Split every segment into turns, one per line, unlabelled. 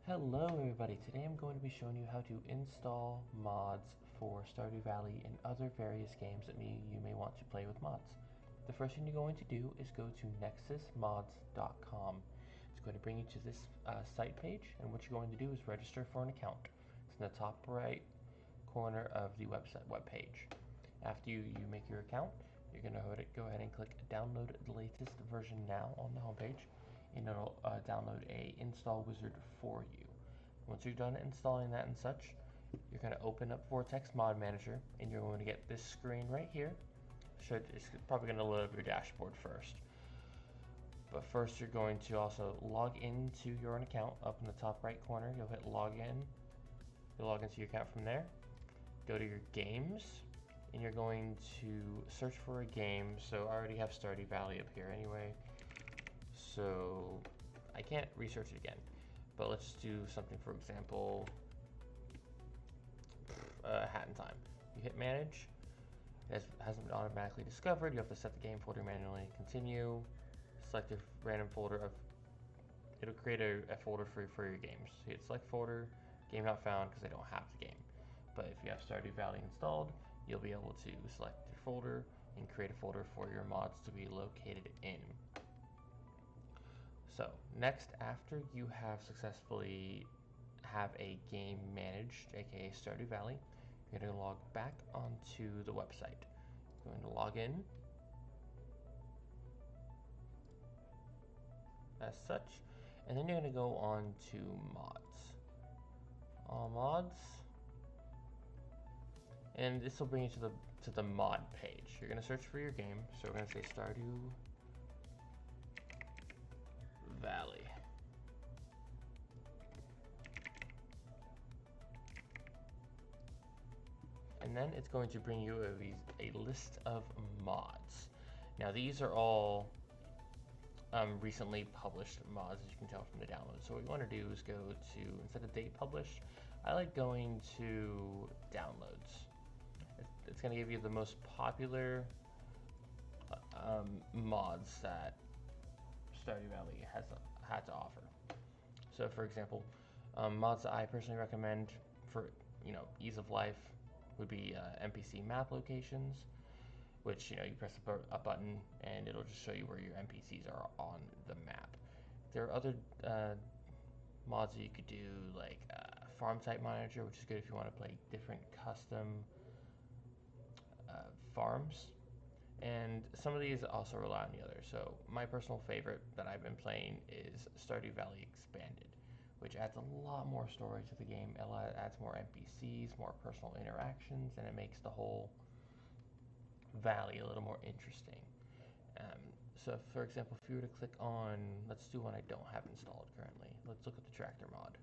Hello everybody, today I'm going to be showing you how to install mods for Stardew Valley and other various games that you may want to play with mods. The first thing you're going to do is go to nexusmods.com. It's going to bring you to this site page, and what you're going to do is register for an account. It's in the top right corner of the web page. After you make your account, you're going to go ahead and click download the latest version now on the homepage, and it'll download a install wizard for you. Once you're done installing that and such, you're going to open up Vortex Mod Manager, and you're going to get this screen right here. It's probably going to load up your dashboard first. But first you're going to also log into your own account. Up in the top right corner, you'll hit login. You'll log into your account from there. Go to your games, and you're going to search for a game. So I already have Stardew Valley up here anyway, so I can't research it again. But let's do something, for example, Hat in Time. You hit manage. It hasn't been automatically discovered. You have to set the game folder manually. Continue. Select a random folder it'll create a folder for your games. So hit select folder, game not found because I don't have the game. But if you have Stardew Valley installed, you'll be able to select your folder and create a folder for your mods to be located in. So next, after you have successfully have a game managed, aka Stardew Valley, you're going to log back onto the website. You're going to log in as such, and then you're going to go on to mods. All mods, and this will bring you to the mod page. You're going to search for your game, so we're going to say Stardew Valley. And then it's going to bring you a list of mods. Now these are all recently published mods, as you can tell from the download. So what you want to do is go to, instead of date published, I like going to downloads. It's going to give you the most popular mods that Stardew Valley has had to offer. So for example, mods that I personally recommend for ease of life would be NPC map locations, which you press a button and it'll just show you where your NPCs are on the map. There are other mods that you could do, like farm type manager, which is good if you want to play different custom farms. And some of these also rely on the others. So my personal favorite that I've been playing is Stardew Valley Expanded, which adds a lot more story to the game. It adds more NPCs, more personal interactions, and it makes the whole valley a little more interesting. So for example, if you were to click on, let's do one I don't have installed currently. Let's look at the tractor mod.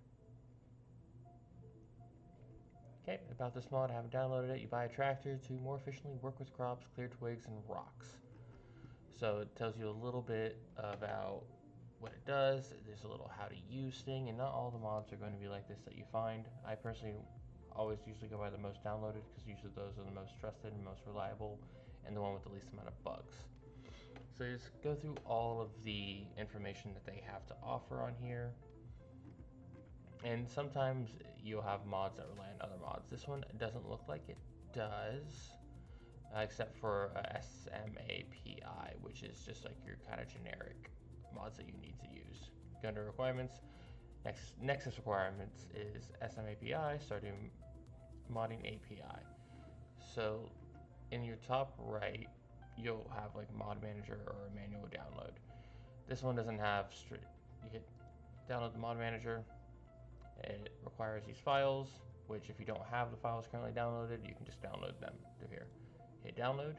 Okay, about this mod, I haven't downloaded it. You buy a tractor to more efficiently work with crops, clear twigs, and rocks. So it tells you a little bit about what it does. There's a little how to use thing, and not all the mods are going to be like this that you find. I personally always usually go by the most downloaded, because usually those are the most trusted and most reliable, and the one with the least amount of bugs. So just go through all of the information that they have to offer on here. And sometimes you'll have mods that rely on other mods. This one doesn't look like it does, except for SMAPI, which is just like your kind of generic mods that you need to use. Go under requirements. Nexus requirements is SMAPI, Stardew Modding API. So in your top right, you'll have like Mod Manager or a manual download. This one doesn't have you hit download the Mod Manager. It requires these files, which if you don't have the files currently downloaded, you can just download them through here. Hit download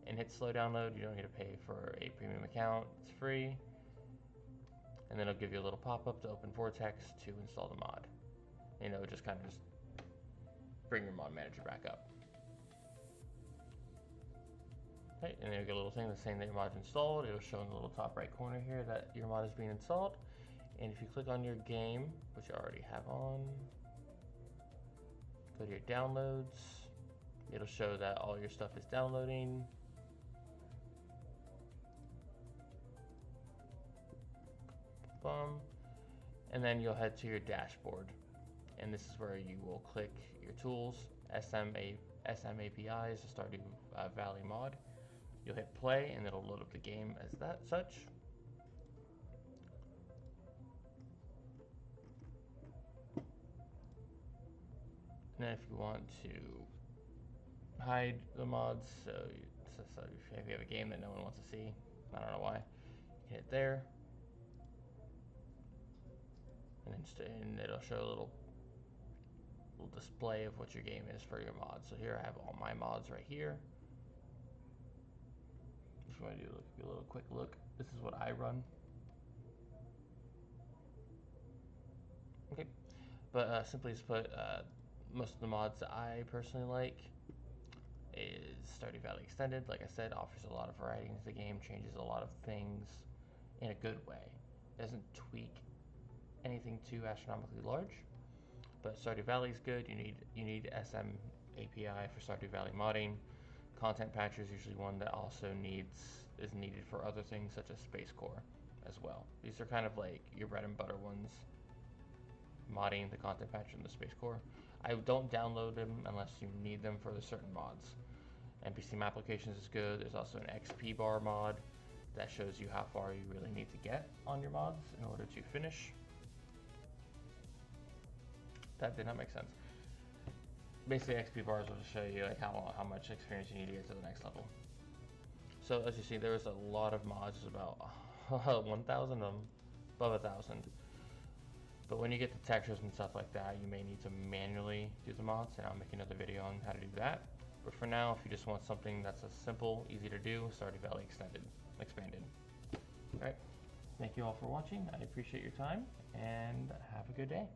and hit slow download. You don't need to pay for a premium account, it's free. And then it'll give you a little pop-up to open Vortex to install the mod. Just kind of bring your mod manager back up. Okay, and then you'll get a little thing that's saying that your mod's installed. It'll show in the little top right corner here that your mod is being installed. And if you click on your game, which I already have on, go to your downloads. It'll show that all your stuff is downloading. And then you'll head to your dashboard. And this is where you will click your tools, SM APIs, the Stardew Valley mod. You'll hit play and it'll load up the game as that such. And then if you want to hide the mods, so if you have a game that no one wants to see, I don't know why, you can hit there. And it'll show a little display of what your game is for your mods. So here I have all my mods right here. If you want to do a little quick look, this is what I run. Okay, but simply put, most of the mods that I personally like is Stardew Valley Extended. Like I said, offers a lot of variety into the game, changes a lot of things in a good way. Doesn't tweak anything too astronomically large, but Stardew Valley is good. You need SM API for Stardew Valley modding. Content Patcher is usually one that also is needed for other things such as Space Core as well. These are kind of like your bread and butter ones. Modding the Content Patcher and the Space Core. I don't download them unless you need them for the certain mods. NPC Map Applications is good. There's also an XP bar mod that shows you how far you really need to get on your mods in order to finish. That did not make sense. Basically, XP bars will show you like how much experience you need to get to the next level. So as you see, there was a lot of mods, about 1,000 of them, above 1,000. But when you get the textures and stuff like that, you may need to manually do the mods, and I'll make another video on how to do that. But for now, if you just want something that's a simple, easy to do, Stardew Valley Expanded. All right, thank you all for watching. I appreciate your time, and have a good day.